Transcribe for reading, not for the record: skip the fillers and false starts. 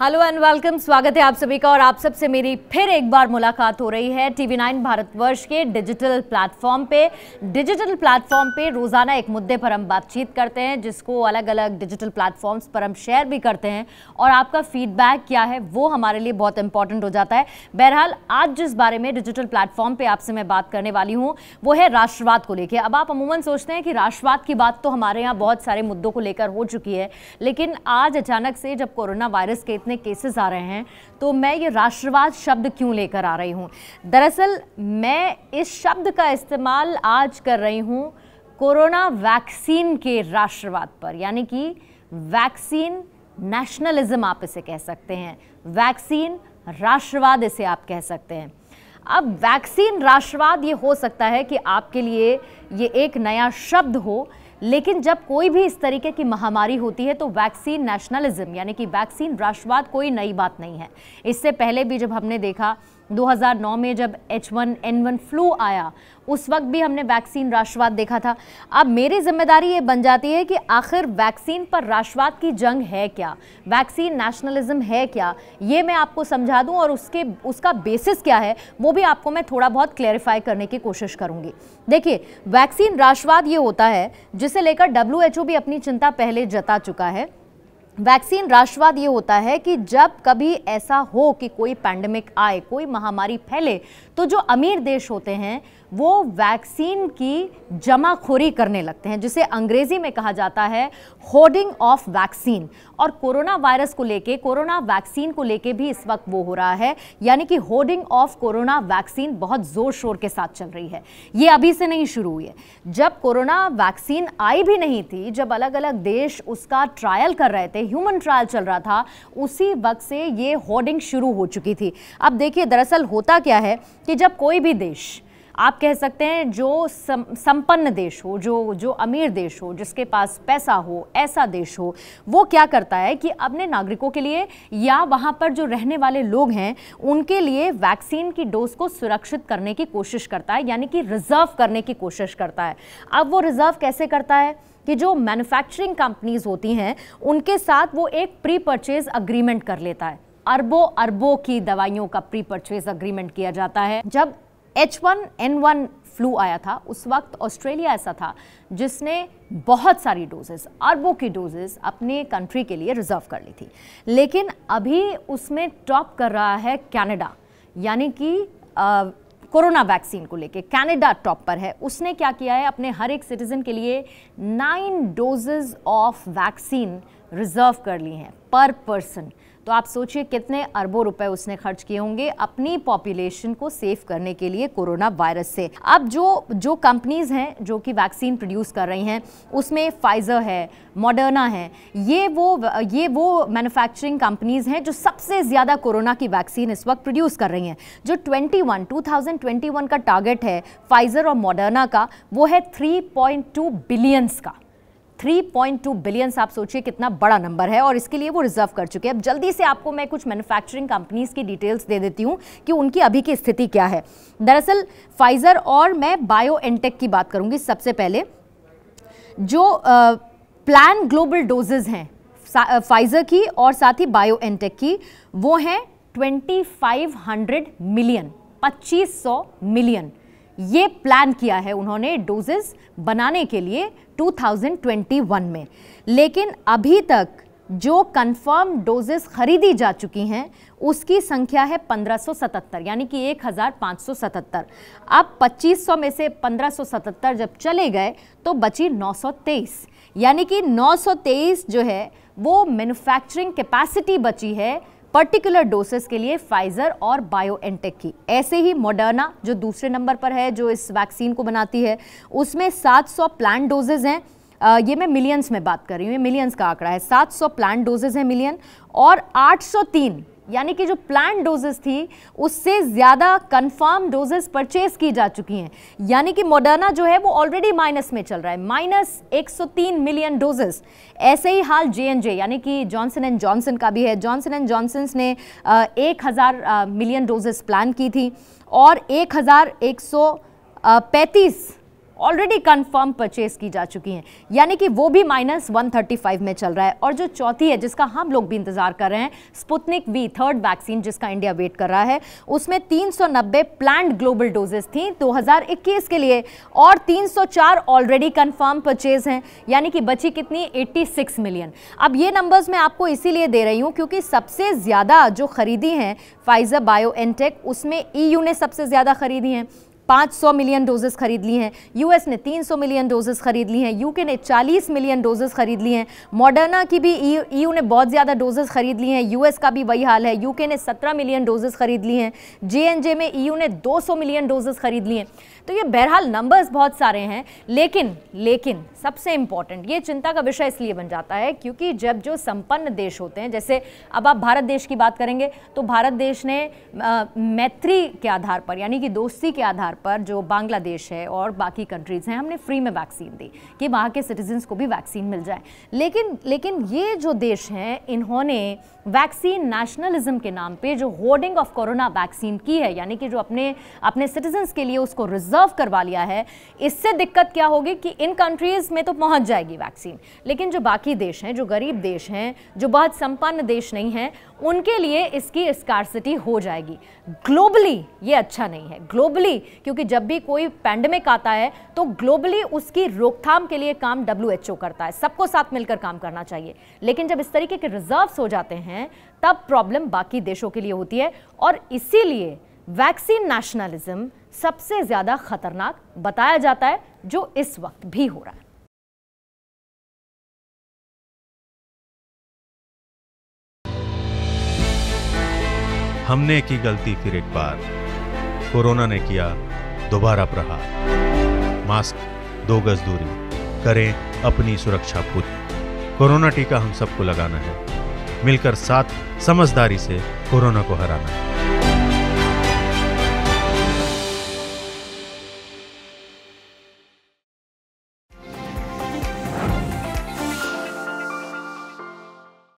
Hello and welcome, स्वागत है आप सभी का। और आप सबसे मेरी फिर एक बार मुलाकात हो रही है टीवी 9 भारतवर्ष के डिजिटल प्लेटफॉर्म पे रोजाना एक मुद्दे पर हम बातचीत करते हैं, जिसको अलग अलग डिजिटल प्लेटफॉर्म्स पर हम शेयर भी करते हैं और आपका फीडबैक क्या है वो हमारे लिए बहुत इंपॉर्टेंट हो जाता है। बहरहाल आज जिस बारे में डिजिटल प्लेटफॉर्म पे आपसे मैं बात करने वाली हूँ वो है राष्ट्रवाद को लेकर। अब आप अमूमन सोचते हैं कि राष्ट्रवाद की बात तो हमारे यहाँ बहुत सारे मुद्दों को लेकर हो चुकी है, लेकिन आज अचानक से जब कोरोना वायरस के केसेस आ रहे हैं तो मैं ये राष्ट्रवाद शब्द क्यों लेकर आ रही हूं। दरअसल मैं इस शब्द का इस्तेमाल आज कर रही हूं कोरोना वैक्सीन के राष्ट्रवाद पर, यानी कि वैक्सीन नेशनलिज्म आप इसे कह सकते हैं, वैक्सीन राष्ट्रवाद इसे आप कह सकते हैं। अब वैक्सीन राष्ट्रवाद ये हो सकता है कि आपके लिए ये एक नया शब्द हो, लेकिन जब कोई भी इस तरीके की महामारी होती है तो वैक्सीन नेशनलिज्म यानी कि वैक्सीन राष्ट्रवाद कोई नई बात नहीं है। इससे पहले भी जब हमने देखा 2009 में जब H1N1 फ्लू आया, उस वक्त भी हमने वैक्सीन राष्ट्रवाद देखा था। अब मेरी जिम्मेदारी ये बन जाती है कि आखिर वैक्सीन पर राष्ट्रवाद की जंग है क्या, वैक्सीन नेशनलिज्म है क्या, ये मैं आपको समझा दूं और उसका बेसिस क्या है वो भी आपको मैं थोड़ा बहुत क्लैरिफाई करने की कोशिश करूंगी। देखिए, वैक्सीन राष्ट्रवाद ये होता है जिसे लेकर WHO भी अपनी चिंता पहले जता चुका है। वैक्सीन राष्ट्रवाद ये होता है कि जब कभी ऐसा हो कि कोई पैंडेमिक आए, कोई महामारी फैले, तो जो अमीर देश होते हैं वो वैक्सीन की जमाखोरी करने लगते हैं, जिसे अंग्रेजी में कहा जाता है होर्डिंग ऑफ वैक्सीन। और कोरोना वायरस को लेके, कोरोना वैक्सीन को लेके भी इस वक्त वो हो रहा है, यानी कि होर्डिंग ऑफ कोरोना वैक्सीन बहुत जोर शोर के साथ चल रही है। ये अभी से नहीं शुरू हुई है, जब कोरोना वैक्सीन आई भी नहीं थी, जब अलग अलग देश उसका ट्रायल कर रहे थे, ह्यूमन ट्रायल चल रहा था, उसी वक्त से ये होर्डिंग शुरू हो चुकी थी। अब देखिए, दरअसल होता क्या है कि जब कोई भी देश, आप कह सकते हैं जो संपन्न देश हो, जो अमीर देश हो, जिसके पास पैसा हो, ऐसा देश हो, वो क्या करता है कि अपने नागरिकों के लिए या वहाँ पर जो रहने वाले लोग हैं उनके लिए वैक्सीन की डोज को सुरक्षित करने की कोशिश करता है, यानी कि रिजर्व करने की कोशिश करता है। अब वो रिजर्व कैसे करता है कि जो मैन्युफैक्चरिंग कंपनीज होती हैं उनके साथ वो एक प्री परचेज अग्रीमेंट कर लेता है। अरबों की दवाइयों का प्री परचेज अग्रीमेंट किया जाता है। जब H1N1 फ्लू आया था उस वक्त ऑस्ट्रेलिया ऐसा था जिसने बहुत सारी डोजेस, अरबों की डोजेस अपने कंट्री के लिए रिजर्व कर ली थी। लेकिन अभी उसमें टॉप कर रहा है कनाडा, यानी कि कोरोना वैक्सीन को लेके कनाडा टॉप पर है। उसने क्या किया है, अपने हर एक सिटीजन के लिए 9 डोजेस ऑफ वैक्सीन रिजर्व कर ली हैं पर पर्सन। तो आप सोचिए कितने अरबों रुपए उसने खर्च किए होंगे अपनी पॉपुलेशन को सेव करने के लिए कोरोना वायरस से। अब जो कंपनीज हैं जो कि वैक्सीन प्रोड्यूस कर रही हैं, उसमें फाइजर है, मॉडर्ना है, ये वो मैन्युफैक्चरिंग कंपनीज हैं जो सबसे ज़्यादा कोरोना की वैक्सीन इस वक्त प्रोड्यूस कर रही हैं। जो 2021 का टारगेट है फाइजर और मॉडर्ना का, वो है 3.2 बिलियंस का। 3.2 बिलियंस, आप सोचिए कितना बड़ा नंबर है, और इसके लिए वो रिजर्व कर चुके हैं। अब जल्दी से आपको मैं कुछ मैन्युफैक्चरिंग कंपनीज की डिटेल्स दे देती हूँ कि उनकी अभी की स्थिति क्या है। दरअसल फाइजर और मैं बायोएनटेक की बात करूँगी सबसे पहले। जो प्लान ग्लोबल डोजेज हैं फाइजर की और साथ ही बायोएनटेक की, वो हैं 2500 मिलियन, 2500 मिलियन। ये प्लान किया है उन्होंने डोजेस बनाने के लिए 2021 में। लेकिन अभी तक जो कंफर्म डोजेस खरीदी जा चुकी हैं उसकी संख्या है 1577, यानी कि 1577। अब 2500 में से 1577 जब चले गए तो बची 923, यानी कि 923 जो है वो मैन्युफैक्चरिंग कैपेसिटी बची है पर्टिकुलर डोसेस के लिए फाइजर और बायोएनटेक की। ऐसे ही मॉडर्ना जो दूसरे नंबर पर है, जो इस वैक्सीन को बनाती है, उसमें 700 प्लान डोजेज हैं। ये मैं मिलियंस में बात कर रही हूँ, ये मिलियंस का आंकड़ा है। 700 प्लान डोजेज हैं मिलियन, और 803, यानी कि जो प्लान डोजेस थी उससे ज़्यादा कंफर्म डोजेस परचेज की जा चुकी हैं। यानी कि मॉडर्ना जो है वो ऑलरेडी माइनस में चल रहा है, -103 मिलियन डोजेस। ऐसे ही हाल J&J यानी कि जॉनसन एंड जॉनसन का भी है। जॉनसन एंड जॉनसन ने 1000 मिलियन डोजेस प्लान की थी और 1135 ऑलरेडी कंफर्म परचेज की जा चुकी हैं, यानी कि वो भी -135 में चल रहा है। और जो चौथी है जिसका हम लोग भी इंतजार कर रहे हैं, स्पुतनिक वी थर्ड वैक्सीन जिसका इंडिया वेट कर रहा है, उसमें 390 प्लान्ड ग्लोबल डोजेस थी 2021 के लिए और 304 ऑलरेडी कंफर्म परचेज हैं, यानी कि बची कितनी 86 मिलियन। अब ये नंबर्स मैं आपको इसीलिए दे रही हूं क्योंकि सबसे ज्यादा जो खरीदी हैं फाइजर बायोएनटेक, उसमें ईयू ने सबसे ज्यादा खरीदी हैं, 500 मिलियन डोजेस खरीद ली हैं। यूएस ने 300 मिलियन डोजेस खरीद ली हैं। यूके ने 40 मिलियन डोजेस खरीद ली हैं। मॉडर्ना की भी ईयू ने बहुत ज़्यादा डोजेस खरीद ली हैं। यूएस का भी वही हाल है, यूके ने 17 मिलियन डोजेस खरीद ली हैं। J&J में ईयू ने 200 मिलियन डोजेस खरीद लिए हैं। तो ये बहरहाल नंबर्स बहुत सारे हैं, लेकिन सबसे इंपॉर्टेंट ये चिंता का विषय इसलिए बन जाता है क्योंकि जब जो संपन्न देश होते हैं, जैसे अब आप भारत देश की बात करेंगे तो भारत देश ने मैत्री के आधार पर, यानी कि दोस्ती के आधार पर जो बांग्लादेश है और बाकी कंट्रीज़ हैं, हमने फ्री में वैक्सीन दी कि वहाँ के सिटीजन्स को भी वैक्सीन मिल जाए। लेकिन ये जो देश हैं, इन्होंने वैक्सीन नेशनलिज्म के नाम पे जो होर्डिंग ऑफ कोरोना वैक्सीन की है, यानी कि जो अपने सिटीजन्स के लिए उसको रिजर्व करवा लिया है, इससे दिक्कत क्या होगी कि इन कंट्रीज़ में तो पहुंच जाएगी वैक्सीन, लेकिन जो बाकी देश हैं, जो गरीब देश हैं, जो बहुत संपन्न देश नहीं हैं, उनके लिए इसकी स्कार्सिटी हो जाएगी। ग्लोबली ये अच्छा नहीं है, ग्लोबली, क्योंकि जब भी कोई पैंडेमिक आता है तो ग्लोबली उसकी रोकथाम के लिए काम WHO करता है, सबको साथ मिलकर काम करना चाहिए। लेकिन जब इस तरीके के रिजर्व्स हो जाते हैं तब प्रॉब्लम बाकी देशों के लिए होती है, और इसीलिए वैक्सीन नेशनलिज्म सबसे ज्यादा खतरनाक बताया जाता है, जो इस वक्त भी हो रहा है। हमने की गलती फिर एक बार, कोरोना ने किया दोबारा प्रहार। मास्क, 2 गज दूरी, करें अपनी सुरक्षा पूरी। कोरोना टीका हम सबको लगाना है, मिलकर साथ समझदारी से कोरोना को हराना है।